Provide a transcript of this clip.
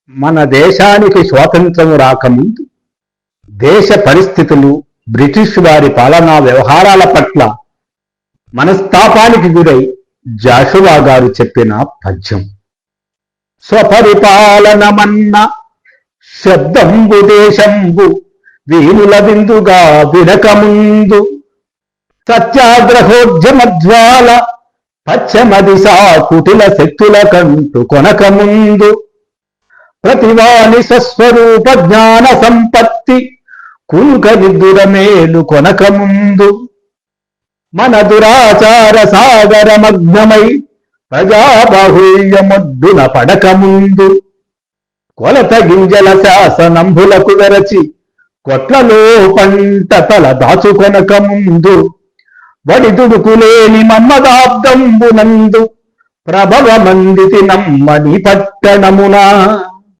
మన దేశానికి స్వాతంత్రం రాకముందు దేశ పరిస్థితులు బ్రిటిష్ వారి పాలనా వ్యవహారాల పట్ల మనస్తాపానికి గురై జాషువా గారు చెప్పిన పద్యం. స్వపరిపాలనమన్న శబ్దంబు దేశంబు వీనుల విందుగా వినకముందు, సత్యాగ్రహోద్యమజ్వాల పశ్చిమ దిశా కుటిల శక్తుల కంటు కొనకముందు, ప్రతివాని స్వస్వరూప జ్ఞాన సంపత్తి కునుక నిద్దురమేలు కొనకముందు, మన దురాచార సాగరమగ్నమై ప్రజాబాహుళ్యమొడ్డున పడకముందు, కొలత గింజల శాసనంబులకు వెరచి కొట్లలో పంట తల దాచుకొనకముందు, వడిదుడుకులేని మన్మదాబ్దంబునందు ప్రభవమందితి నమ్మని పట్టణమున.